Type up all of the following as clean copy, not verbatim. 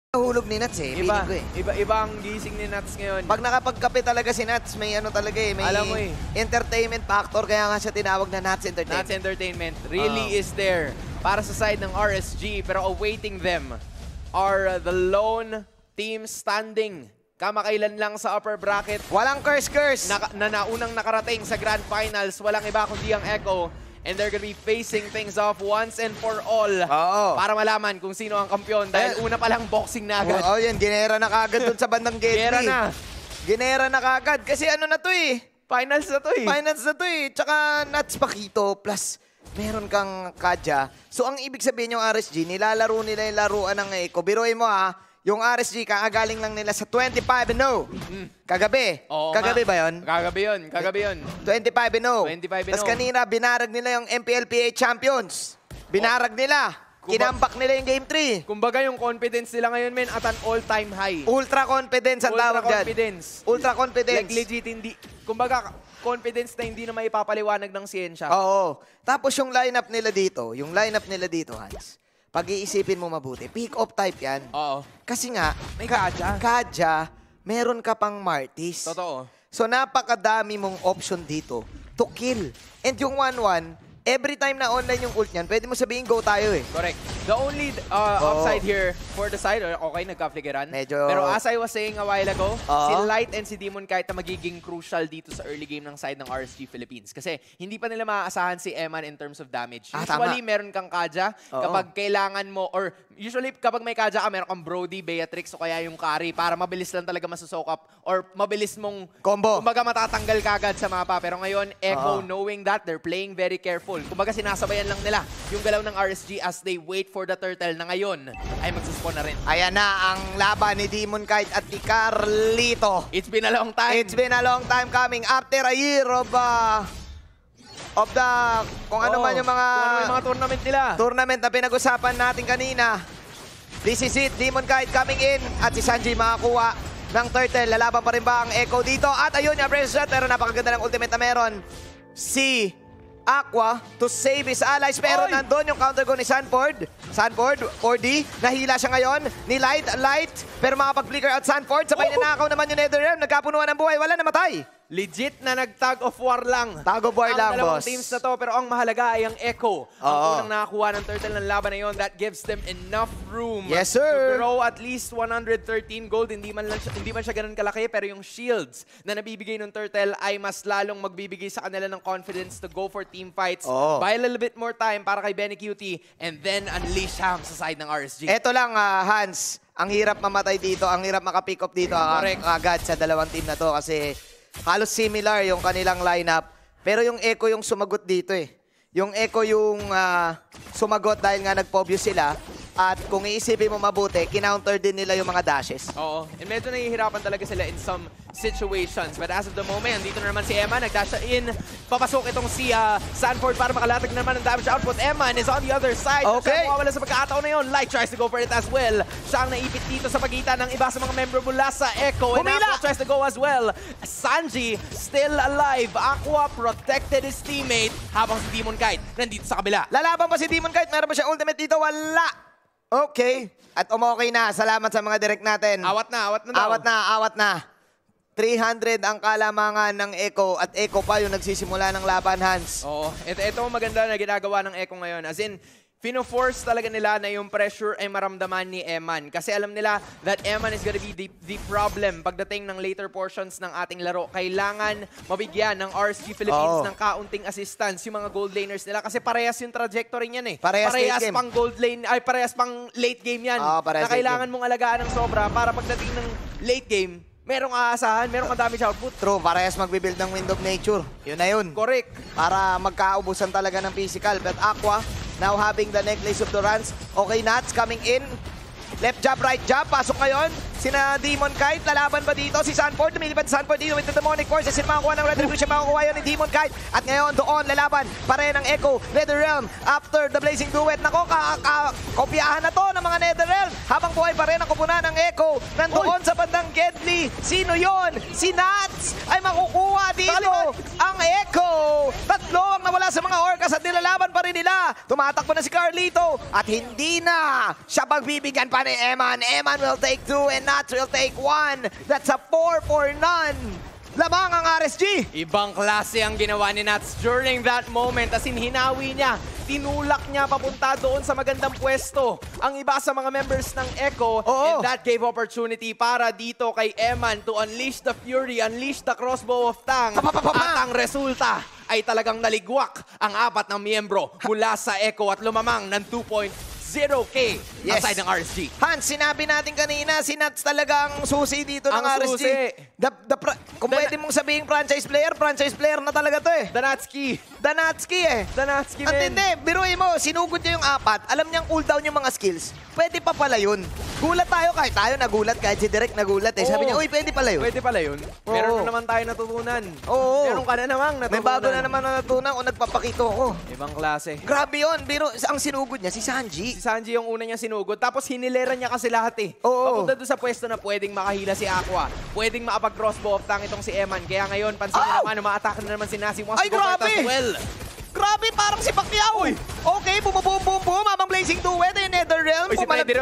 Hulog ni Nats eh, Iba, feeling ko eh. iba ang gising ni Nats ngayon. Pag nakapagkape talaga si Nats, may ano talaga eh, may Alam mo eh. entertainment factor, kaya nga siya tinawag na Nats Entertainment. Nats Entertainment really is there para sa side ng RSG, pero awaiting them are the lone team standing. Kamakailan lang sa upper bracket. Walang curse. Na naunang nakarating sa Grand Finals, walang iba kundi ang Echo. And they're gonna be facing things off once and for all. Oo. Para malaman kung sino ang kampiyon. Dahil una pa lang boxing na agad. Oo, yan, ginera na kagad dun sa bandang Gedli. Ginera na. Ginera na kagad. Kasi ano na to eh. Finals na to eh. Finals na to eh. Tsaka Nats Paquito plus meron kang Kadya. So ang ibig sabihin yung RSG, nilalaro nila yung laruan ng Echo. Biruin mo ha, yung RSG, kakagaling lang nila sa 25-0. Kagabi. Oo, Kagabi ba yun? Kagabi yun. Kagabi yun. 25-0. 25-0. Tapos kanina, binarag nila yung MPLPA Champions. Binarag nila. Kinambak nila yung Game 3. Kumbaga yung confidence nila ngayon, men, at an all-time high. Ultra confidence ang tawag dyan. Confidence. Ultra confidence. Like legit, hindi. Kumbaga, confidence na hindi na maipapaliwanag ng siyensya. Oo. Tapos yung lineup nila dito, Hans, pag-iisipin mo mabuti, pick-up type yan. Oo. Kasi nga, May Kadya. Kadya, meron ka pang Martis. Totoo. So napakadami mong option dito to kill. And yung 1-1, every time na online yung ult niyan, pwede mo sabihin go tayo eh. Correct. The only upside here for the side, okay, nagka-flickeran. Medyo- Pero as I was saying a while ago, si Oo. Light and si Demon kahit na magiging crucial dito sa early game ng side ng RSG Philippines. Kasi hindi pa nila maaasahan si Eman in terms of damage. Usually, meron kang Kadya Oo. kapag kailangan mo, or usually kapag may Kadya ka, meron kang Brody, Beatrix, o kaya yung carry para mabilis lang talaga masusok up or mabilis mong Combo. kumbaga matatanggal kagad sa mapa. Pero ngayon, Echo, knowing that, they're playing very careful. Kumbaga sinasabayan lang nila yung galaw ng RSG as they wait for the turtle na ngayon ay magsuspawn na rin. Ayan na ang laban ni Demon Kite at ni Carlito. It's been a long time. It's been a long time coming after a year of the kung ano man yung mga kung ano yung mga tournament nila. Tournament na pinag-usapan natin kanina. This is it, Demon Kite coming in at si Sanji makakuha ng turtle. Lalaban pa rin ba ang Echo dito? At ayun yung pressure shot, pero napakaganda ng ultimate na meron. Si Aqua to save his allies, pero nandun yung counter go ni Sanford. Sanford, 4D, nahila siya ngayon ni Light, pero makapag-flicker out Sanford. Sabay ninakaw naman yung Netherrealm, nagkapunuan ng buhay, wala namatay. Legit na nag-tag of war lang. Tag of war lang, ang dalawang boss. teams na to, pero ang mahalaga ay ang Echo. Ang unang nakakuha ng turtle ng laban na yun, that gives them enough room Yes, sir. to grow at least 113 gold. Hindi man siya ganun kalaki, pero yung shields na nabibigay ng turtle ay mas lalong magbibigay sa kanila ng confidence to go for team fights. Buy a little bit more time para kay Benny Cutie and then unleash ham sa side ng RSG. Eto lang, Hans, ang hirap mamatay dito, ang hirap makapick up dito agad sa dalawang team na to kasi halos similar yung kanilang lineup. Pero yung Echo yung sumagot dito eh. Yung Echo yung sumagot dahil nga nag-pobuse sila. At kung iisipin mo mabuti, kinounter din nila yung mga dashes. Oo. And medyo nahihirapan talaga sila in some situations. But as of the moment, dito na naman si Eman. Nag-dash in. Papasok itong si Sanford para makalatag naman ng damage output. Eman is on the other side. Okay. Siya mawawala sa pagkakataon na yun. Light tries to go for it as well. Siya ang naipit dito sa pagitan ng iba sa mga member mula sa Echo. And Aqua tries to go as well. Sanji still alive. Aqua protected his teammate habang si Demon Kite nandito sa kabila. Lalaban pa si Demon Kite. Meron ba siya ultimate dito? Wala. Okay. At umokay na. Salamat sa mga direct natin. Awat na daw. Awat na. 300 ang kalamangan ng Echo at Echo pa yung nagsisimula ng laban, Hans. Oo. Ito maganda na ginagawa ng Echo ngayon. As in, fino-force talaga nila na yung pressure ay maramdaman ni Eman. Kasi alam nila that Eman is gonna be the problem pagdating ng later portions ng ating laro. Kailangan mabigyan ng RSG Philippines ng kaunting assistance yung mga gold laners nila. Kasi parehas yung trajectory niyan eh. Parehas pang gold lane, ay parehas pang late game yan. Na kailangan mong alagaan ng sobra para pagdating ng late game, merong aasahan, merong damage output. True, parehas magbibuild ng Wind of Nature. Yun na yun. Correct. Para magkaubusan talaga ng physical. But Aqua, now having the Necklace of Durance. Okay, Nats coming in. Left jab, right jab. Pasok ngayon. Sina Demon Kite. Lalaban ba dito? Si Sanford. Lumilipad si Sanford dito with the Demonic Forces. Sino makakuha ng Retribution? Makakuha yun ni Demon Kite. At ngayon, doon, lalaban. Pare ng Echo. Netherrealm. After the Blazing Duet. Nako, kopyahan na to ng mga Netherrealm. Habang buhay pa rin ang kupunan ng Echo. Nandoon sa bandang Gedli. Sino yon? Si Nats ay makukuha dito. Ang Echo. Tatlo ang nawala sa mga Orcas at nilalaban pa rin nila. Tumatakbo na si Carlito. At hindi na siya pagbibigyan pa pa ni Eman. Eman will take 2 and Nats will take 1. That's a 4 for none. Lamang ang RSG. Ibang klase ang ginawa ni Nats during that moment. As in, hinawi niya, tinulak niya papunta doon sa magandang pwesto ang iba sa mga members ng Echo. And that gave opportunity para dito kay Eman to unleash the fury, unleash the crossbow of Tang. At ang resulta ay talagang naligwak ang 4 na miyembro mula sa Echo at lumamang ng 2.0K ang side ng RSG. Hans, sinabi natin kanina, si Nats talagang susi dito ng Ang RSG. susi. Kung pwede mong sabihin franchise player na talaga to eh. Danatski. Danatski eh. Danatski, At men. hindi, biruin mo, sinugod niya yung 4. Alam niyang cooldown yung mga skills. Pwede pa pala yun. Gulat tayo, kahit tayo nagulat, kahit si Direk nagulat eh. Sabi niya, uy, pwede pala yun. Pwede pala yun. Meron na naman tayo natutunan. Oo. Meron ka na namang natutunan. May bago na naman natutunan kung nagpapakito ko. Ibang klase. Grabe yun, biro, ang sinugod niya, si Sanji. Si Sanji yung una niya sinugod. Tapos hinilera niya kasi lahat eh. Oo. Papunta doon sa pwesto na pwedeng makahila si Aqua. Pwedeng makapag-crossbow of Tang itong si Eman. Kaya ngayon, pansin niyo naman, uma-attack na naman si Nasi. Ay, grabe! Grabe, parang si Pacquiao. Okay, bum-bum-bum-bum, habang Blazing Duet, yung Netherrealm. Uy, si Freddy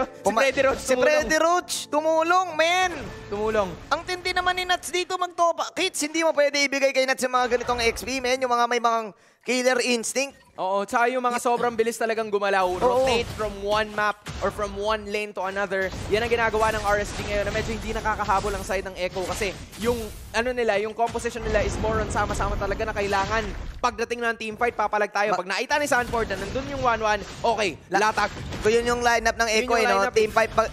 Roach. Si Freddy Roach, tumulong, men. Tumulong. Ang tindi naman ni Nats dito magtopa. Kits, hindi mo pwede ibigay kay Nats yung mga ganitong XP, men. Yung mga may mga killer instinct. Oo, tsaka yung mga sobrang bilis talagang gumalaw. Rotate from one map or from one lane to another. Yan ang ginagawa ng RSG ngayon na medyo hindi nakakahabol ang side ng Echo kasi yung ano nila, yung composition nila is more on sama-sama talaga na kailangan pagdating ng teamfight, papalag tayo. Pag nakita ni Sanford na nandun yung 1-1, okay, latag. So yun yung lineup ng Echo, no?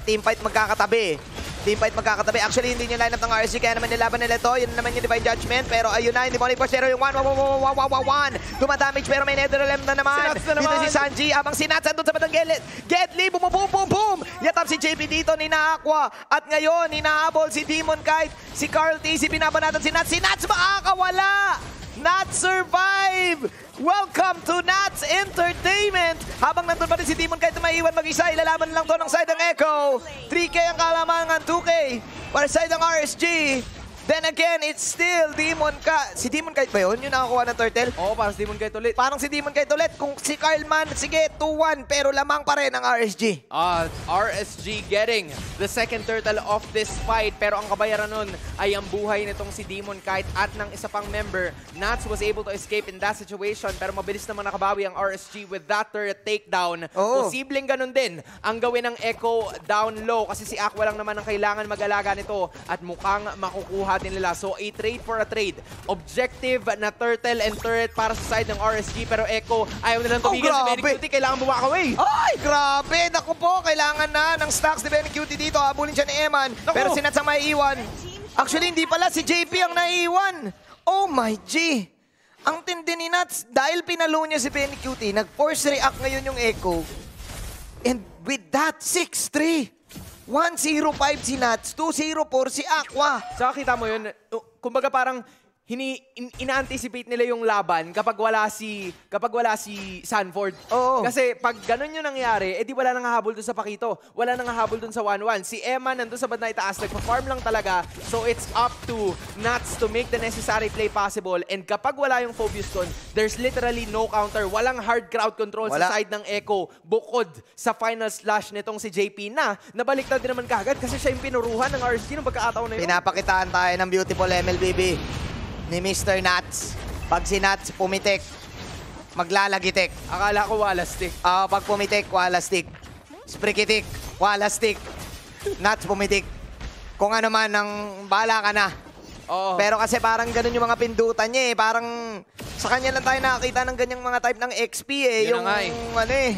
Teamfight magkakatabi. Teamfight magkakatabi. Actually, hindi yung lineup ng RSG, kaya naman nilaban nila ito. Yun naman yung Divine Judgment. Pero ayun na, hindi mo ni Pochero yung 1. Tumadamage pero may Netherrealm na naman. Dito si Sanji, abang si Nats andun sa batang Gedli, boom, boom, boom, boom. Yatap si JP dito, ni Aqua. At ngayon, hinahabol si Demon Kite, si Carl T, si binabanatan si Nats. Si Nats makakawala! Nats survive! Welcome to Nats Entertainment! Habang nandun pa rin si Demon Kite na maiwan mag-isa, ilalaban lang to ng side ng Echo. 3K ang kalamangan, 2K para side ng RSG. Then again, it's still Demon Kite. Si Demon Kite ba yun? Yung nakakuha ng turtle? Oo, parang si Demon Kite ulit. Parang si Demon Kite ulit. Kung si Carl man, sige, 2-1. Pero lamang pa rin ang RSG. RSG getting the second turtle of this fight. Pero ang kabayaran nun ay ang buhay nitong si Demon Kite at ng isa pang member. Nats was able to escape in that situation. Pero mabilis naman nakabawi ang RSG with that turret takedown. Posibleng ganun din ang gawin ng Echo down low. Kasi si Aqua lang naman ang kailangan mag-alaga nito. At mukhang makukuha din nila. So, a trade for a trade. Objective na turtle and turret para sa side ng RSG. Pero Echo, ayaw nilang tumigil. Si Benny Cutie, kailangan bumakaway. Ay, grabe! Naku po, kailangan na ng stacks ni Benny Cutie dito. Habulin siya ni Eman. Pero si Nats ang maiiwan. Actually, hindi pala. Si JP ang naiiwan. Oh my G! Ang tindi ni Nats, dahil pinalo niya si Benny Cutie, nag-force react ngayon yung Echo. And with that, 6-3. 1-0-5 si Nats, 2-0-4 si Aqua. Saka kita mo yun, kumbaga parang ina-anticipate nila yung laban kapag wala si Sanford. Oo. Kasi pag ganun yung nangyari, edi wala nang hahabol dun sa Pakito. Wala nang hahabol dun sa 1-1. Si Emma nandun sa bandang itaas, nagpa-farm lang talaga. So it's up to Nats to make the necessary play possible. And kapag wala yung Phobius dun, there's literally no counter. Walang hard crowd control sa side ng Echo. Bukod sa final slash nitong si JP na nabaliktad din naman kagad kasi siya yung pinuruhan ng RSG nung pagkakataon na yun. Pinapakitaan tayo ng beautiful MLBB ni Mr. Nats. Pag si Nats pumitik, maglalagitik. Akala ko wala stick. Pag pumitik, wala stick. Sprikitik, wala stick. Nats pumitik. Kung ano man, bala ka na. Oo. Pero kasi parang ganun yung mga pindutan niya eh. Parang sa kanya lang tayo nakakita ng ganyang mga type ng XP eh. Yun na nga eh. Ano eh.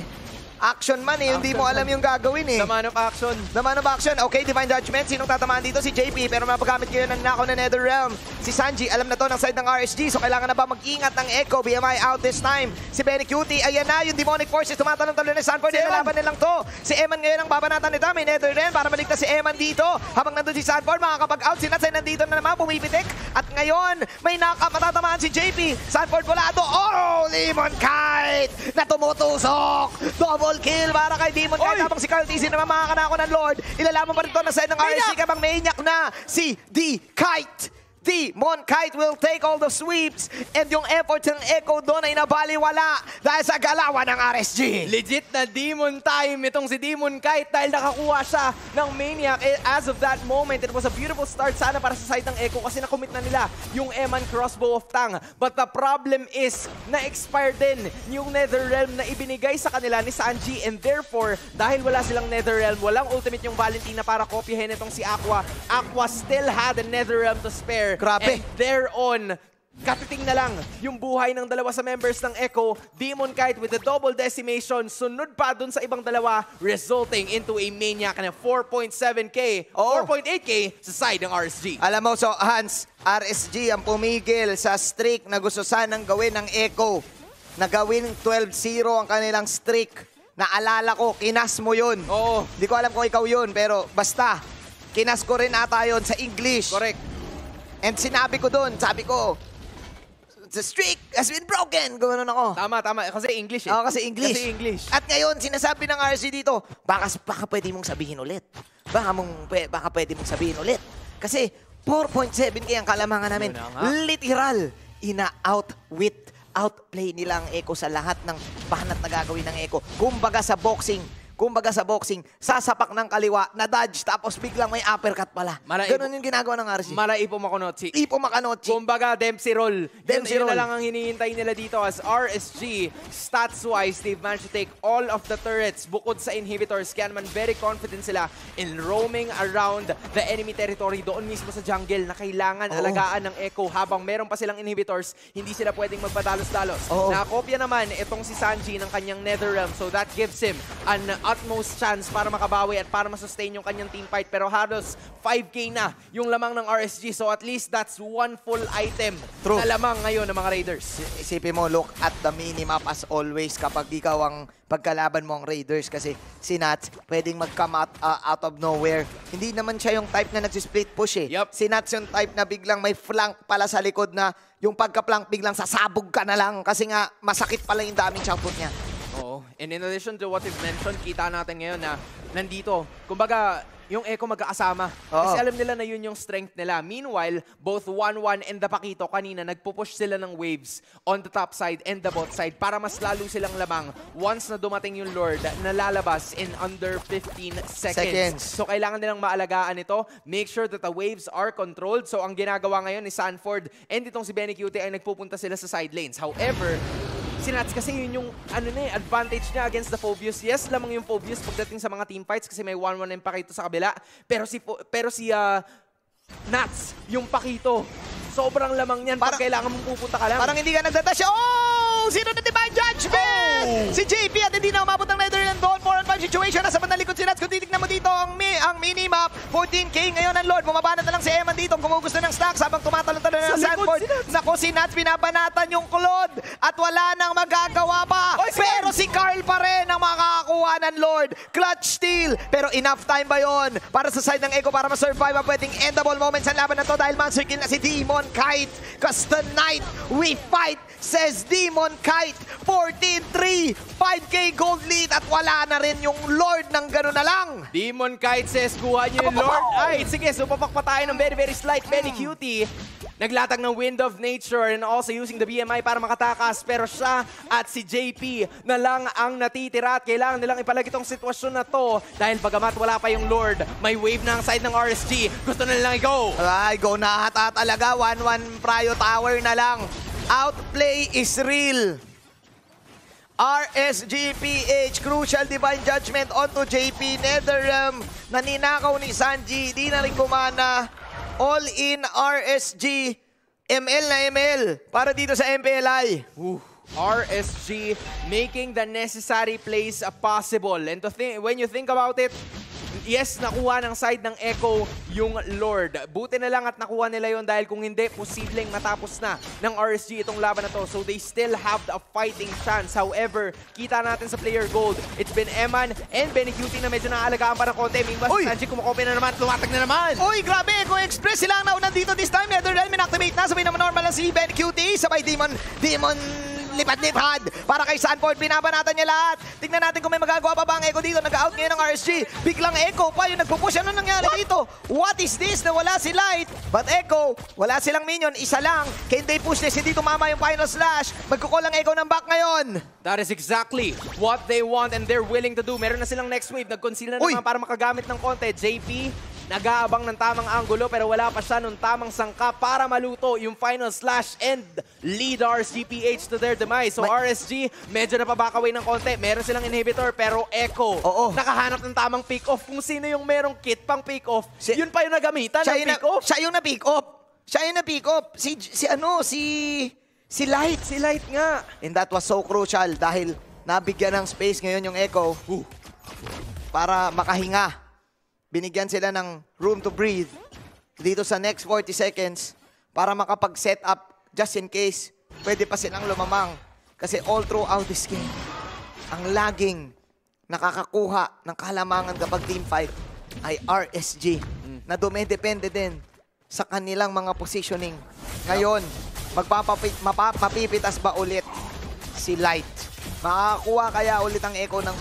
Action man eh, hindi mo alam yung gagawin eh. The man of action. The man of action. Okay, Divine Judgment. Sinong tatamaan dito? Si JP. Pero mapagamit kayo ng nako na Netherrealm. Si Sanji, alam na to ng side ng RSG. So kailangan na ba mag-ingat ng Echo? BMI out this time. Si Benny Cutie, ayan na. Yung Demonic Forces, tumatalon-talon na Sanford. Nilalaban nilang to. Si Eman ngayon ang babanatan nito. May Netherrealm para maligtas si Eman dito. Habang nandun si Sanford, makakapag-out. Si Nats ay nandito na naman, pumipitik. At ngayon, may knock-up. Matatamaan si JP. Sanford volado. Oh, Demon Kite na tumutusok. Double kill para kay Demon Kite. Habang si Carl TC naman makakanako ng Lord. Ilalaman pa rin to ng side ng RSG. Kabang may inyak na si D-Kite. Demon Kite will take all the sweeps and yung effort ng Echo doon ay nabaliwala dahil sa galawan ng RSG. Legit na Demon time itong si Demon Kite dahil nakakuha siya ng Maniac. As of that moment, it was a beautiful start sana para sa side ng Echo kasi nakommit na nila yung Eman Crossbow of Tang. But the problem is, na-expire din yung Netherrealm na ibinigay sa kanila ni Sanji and therefore, dahil wala silang Netherrealm, walang ultimate yung Valentina para kopyahin itong si Aqua. Aqua still had a Netherrealm to spare. Grabe. And thereon, katiting na lang yung buhay ng dalawa sa members ng Echo. Demon Kite with a double decimation. Sunod pa dun sa ibang dalawa, resulting into a Maniac na 4.7k, 4.8k sa side ng RSG. Alam mo, so Hans, RSG ang pumigil sa streak na gusto sanang gawin ng Echo. Na gawin 12-0 ang kanilang streak. Naalala ko, kinas mo yun. Oo. Hindi ko alam kung ikaw yun, pero basta, kinas ko rin ata yun sa English. Correct. And sinabi ko doon, sabi ko, the streak has been broken. Ganoon ako. Tama. Kasi English eh. Oo, kasi English. Kasi English. At ngayon, sinasabi ng RC dito, baka pwede mong sabihin ulit. Baka pwede mong sabihin ulit. Kasi 4.7k ang kalamangan namin. Literal, outplay nila ang Echo sa lahat ng banat na gagawin ng Echo. Kumbaga sa boxing, sasapak ng kaliwa, na-dodge, tapos biglang may uppercut pala. Ganun yung ginagawa ng RC. Malaipo Makonotsi. Ipo Makonotsi. Kumbaga, Dempsey roll. Dempsey Yun roll. na lang ang hinihintay nila dito as RSG, stats-wise, they've managed to take all of the turrets bukod sa inhibitors. Kaya naman, very confident sila in roaming around the enemy territory doon mismo sa jungle na kailangan alagaan ng Echo. Habang meron pa silang inhibitors, hindi sila pwedeng magpadalos-dalos. Nakakopya naman itong si Sanji ng kanyang Netherrealm. So that gives him an utmost chance para makabawi at para masustain yung kanyang team fight. Pero halos 5k na yung lamang ng RSG. So at least that's one full item na lamang ngayon ng mga Raiders. Isipin mo, look at the minimap as always kapag ikaw ang pagkalaban mo ang Raiders. Kasi si Nats pwedeng mag-come out of nowhere. Hindi naman siya yung type na nagsisplit push eh. Si Nats yung type na biglang may flank pala sa likod na yung pagka-flank biglang sasabog ka na lang. Kasi nga masakit pala yung damage output niya. Oo. And in addition to what you've mentioned, kita natin ngayon na nandito. Kumbaga, yung Echo magkakasama. Kasi alam nila na yun yung strength nila. Meanwhile, both 1-1 and the Pakito kanina, nagpupush sila ng waves on the top side and the bot side para mas lalo silang lamang once na dumating yung Lord na lalabas in under 15 seconds. So kailangan nilang maalagaan ito. Make sure that the waves are controlled. So ang ginagawa ngayon ni Sanford and itong si Benny Cutie ay nagpupunta sila sa side lanes. However, si Nats kasi yun yung advantage niya against the Phobius. Yes, lamang yung Phobius pagdating sa mga team fights kasi may 1-1 yung Pakito sa kabila. Pero si Nats, yung Pakito, sobrang lamang niyan pag kailangan mong pupunta ka lang. Parang hindi ka nagdadash. Sino na Divine Judgment? Si JP at hindi na umabot ng Netherlands doon. 4-on-5 situation. Nasa bandang likod si Nats. Kung titignan mo dito ang minimap, 14k ngayon ang Lord. Bumaba na lang si Eman dito. Kumugusto ng stacks habang tumatalon-talon na ng Sanford. Nako, si Nats pinabanatan yung Claude at wala nang magagawa pa. Pero si Carl pa rin ang makakakuha ng Lord. Clutch steal. Pero enough time ba yon para sa side ng Echo para ma-survive ang pwedeng endable moments sa laban na to dahil monster kill na si Demon Kite. Cause tonight we fight, says Demon Kite. 14-3, 5k gold lead at wala na rin yung Lord ng gano'n na lang. Demon Kite says, kuha niyo yung Lord. Ay, sige, supapak pa tayo ng very slight Benny Cutie. Naglatag ng Wind of Nature and also using the BMI para makatakas. Pero siya at si JP na lang ang natitira at kailangan nilang ipalag itong sitwasyon na to dahil bagamat wala pa yung Lord, may wave na ang side ng RSG. Gusto na nilang i-go. Ay, go na hata talaga. 1-1 Prio Tower na lang. Outplay is real. RSGPH, crucial Divine Judgment onto JP. Netherrealm na ninakaw ni Sanji. Di na rin gumana. All in RSG. ML na ML para dito sa MPLI. RSG making the necessary plays possible. And when you think about it, yes, nakuha ng side ng Echo yung Lord. Buti na lang at nakuha nila yon dahil kung hindi, posibleng matapos na ng RSG itong laban na to. So they still have a fighting chance. However, kita natin sa player gold, it's been Eman and Benny Cutie na medyo naalagaan pa ng konti. Meanwhile, si Sanji kumakopy na naman, lumatag na naman. Uy, grabe! Echo Express sila ang naunang dito this time. Netherrealm inactivate na. Sabay naman normal na si Benny Cutie. Sabay Demon lipad-lipad para kay Sanford. Binabanatan niya lahat. Tingnan natin kung may magagawa pa ba ang Echo dito. Nag-out ngayon ng RSG. Biglang Echo pa yung nagpupush. Ano nangyari dito? What is this? Nawala si Light. But Echo, wala silang minion. Isa lang. Can they push this? Hindi tumama yung final slash. Magkukulang Echo ng back ngayon. That is exactly what they want and they're willing to do. Meron na silang next wave. Nag-conceal na naman para makagamit ng konti. JP, nag-aabang ng tamang angulo pero wala pa siya nung tamang sangka para maluto yung final slash and lead RSGPH to their demise. So RSG, medyo napabakaway ng konti. Meron silang inhibitor pero Echo, nakahanap ng tamang pick-off. Kung sino yung merong kit pang pick-off, yun pa yung nagamitan ng pick-off. Siya yung na-pick-off. Siya yung na-pick-off. Si Light. Si Light nga. And that was so crucial dahil nabigyan ng space ngayon yung Echo para makahinga. Binigyan sila ng room to breathe dito sa next 40 seconds para makapag-set up just in case pwede pa silang lumamang. Kasi all throughout this game, ang laging nakakakuha ng kalamangan kapag team fight ay RSG na dumedepende din sa kanilang mga positioning. Ngayon, mapipitas ba ulit si Light? Makakakuha kaya ulit ang Echo ng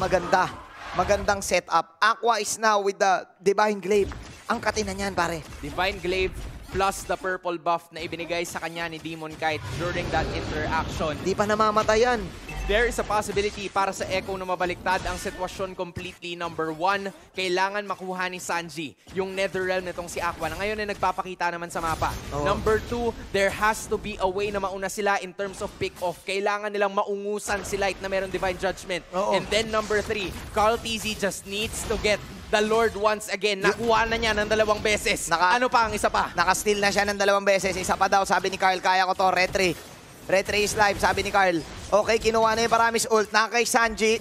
magandang setup. Aqua is now with the Divine Glaive. Ang katina niyan, pare. Divine Glaive plus the purple buff na ibinigay sa kanya ni Demon Kite during that interaction. Di pa namamatayan. There is a possibility para sa Echo na mabaliktad ang sitwasyon completely. Number 1, kailangan makuha ni Sanji yung Netherrealm nitong si Aqua na ngayon ay nagpapakita naman sa mapa. Number 2, there has to be a way na mauna sila in terms of pick-off. Kailangan nilang maungusan si Light na meron Divine Judgment. And then number 3, Carl TZ just needs to get the Lord once again. Nakuha na niya ng 2 beses. Ano pa ang isa pa? Naka-steal na siya ng 2 beses. Isa pa daw, sabi ni Carl, kaya ko to, retry. Retry is live, sabi ni Carl. Okay, kinuha na yung Paramis ult na kay Sanji.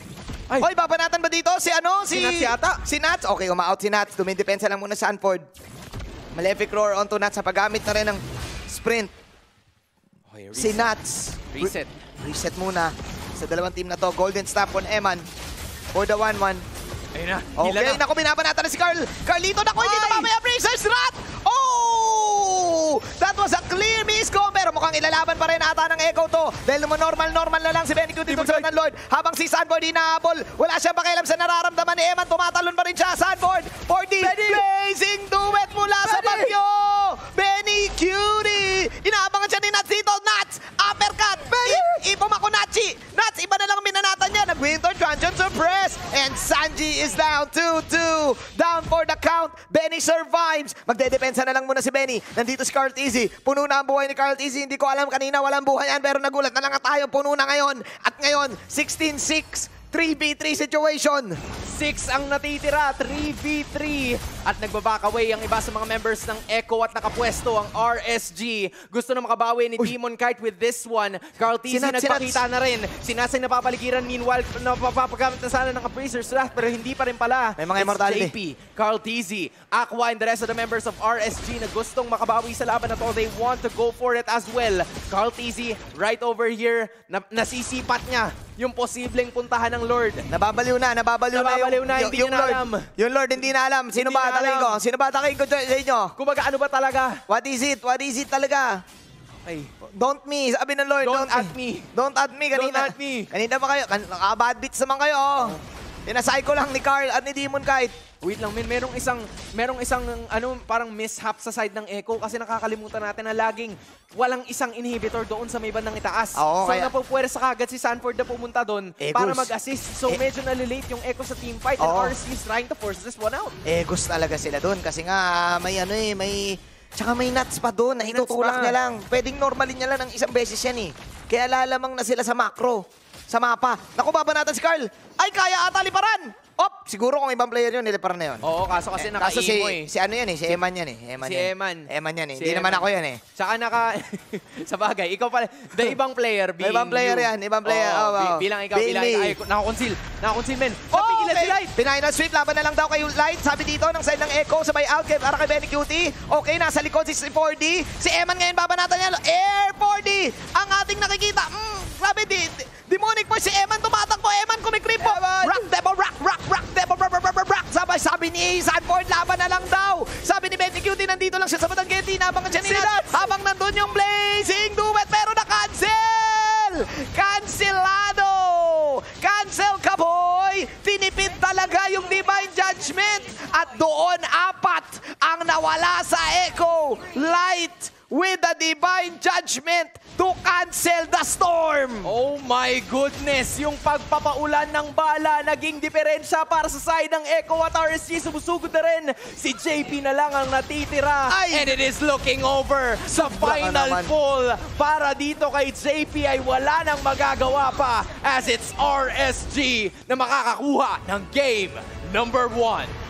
Hoy, babanatan ba dito? Si Nats yata. Si Nats. Okay, uma-out si Nats. Dumidepensa lang muna Sanford. Malefic Roar onto Nats. Sa paggamit na rin ng sprint. Okay, si Nats. Reset. Reset muna sa dalawang team na to. Golden Staff on Eman. For the 1-1. Ayun na. Okay, naku, binabanatan na si Carl. Carlito, naku, hindi na mamaya. Brazers Rat! Oh! That was a clear miscom. Pero mukhang ilalaban pa rin ata ng Echo to. Dahil normal na lang si Benny Q dito sa ng Lord. Habang si Sanford hinahabol. Wala siyang pakialam sa nararamdaman ni Eman. Tumatalon pa rin siya. Sanford for the blazing duet mula sa Bagyo. Benny Cutie. Inaabangan siya ni Nats dito. Nats! Uppercut! Ipumako Nachi! Nats, iba na lang ang minanatan niya. Nag-Winter Transient Suppress. And Sanji is down 2-2. Down for the count. Benny survives. Magdedepensa na lang muna si Benny. Nandito si Carl TZ. Puno na ang buhay ni Carl TZ. Hindi ko alam kanina walang buhay yan. Pero nagulat na lang tayo. Puno na ngayon. At ngayon, 16-6. 3v3 situation. 6 ang natitira, 3v3. At nagbabaka away ang iba sa mga members ng Echo at nakapwesto ang RSG. Gusto na makabawi ni Demon Kite with this one. Carl TZ nagpakita na rin. Sinasay na papaligiran. Meanwhile, napapagamit na sana ng Appraiser's Wrath pero hindi pa rin pala. May mga immortality. JP, Carl TZ, Aqua, and the rest of the members of RSG na gustong makabawi sa laban na to. They want to go for it as well. Carl TZ, right over here, nasisipat niya yung posibleng puntahan ng Lord. Nababaliw na, hindi niya na alam. Yung Lord hindi na alam. Sino ba atakin ko? Sino ba atakin ko sa inyo? Kumbaga, ano ba talaga? What is it? What is it talaga? Ay. Don't me. Sabi ng Lord, Don't at me. Don't at me. Kanina, Don't at me. Kanina pa kayo. Naka-bad beats naman kayo. Oh. Pinasay ko lang ni Carl at ni Demon Kite. Wait lang, men. Merong isang parang mishap sa side ng Echo kasi nakakalimutan natin na laging walang isang inhibitor doon sa may bandang itaas. Oo, so napupwersa kagad si Sanford na pumunta doon para mag-assist. So medyo nalilate yung Echo sa team fight and RSG is trying to force this one out. Egos talaga sila doon kasi nga tsaka may nuts pa doon na itutulak niya lang. Pwedeng normalin niya lang ng isang beses yan eh. Kaya lalamang na sila sa macro, sa mapa. Naku, babanatan si Carl. Ay, kaya ata liparan! Op! Siguro kung ibang player yun, niliparan na yun. Oo, kaso kasi naka-emo eh. Si ano yan eh, si Eman yan eh. Eman yan eh. Hindi naman ako yan eh. Tsaka sa bagay, ikaw pala, the ibang player being ibang player you. yan, ibang player. Bilang ikaw, nakakonceal men. Napigilan si Light. Pinay na sweep, laban na lang daw kay Light. Sabi dito, ng side ng Echo, sabay out para kay Benny Cutie. Okay, nasa likod si 4D. Si Eman ngayon, babanatan niya. Air 4D! Ang ating nakikita. Grabe, demonic force si Eman, tumatakbo. Eman, kumikrip po. Rock, Debo, rock. Sabi ni Sanford, laban na lang daw. Sabi ni Benny Cutie, nandito lang siya sa Batangketi. Nabangan siya ni Nats. Habang nandun yung blazing duet, pero na-cancel! doon 4 ang nawala sa Echo. Light with the divine judgment to cancel the storm. Oh my goodness! Yung pagpapaulan ng bala naging diferensya para sa side ng Echo at RSG. Sumusugod na rin. Si JP na lang ang natitira. Ay! And it is looking over sa final pull. Para dito kay JP ay wala nang magagawa pa as it's RSG na makakakuha ng game number 1.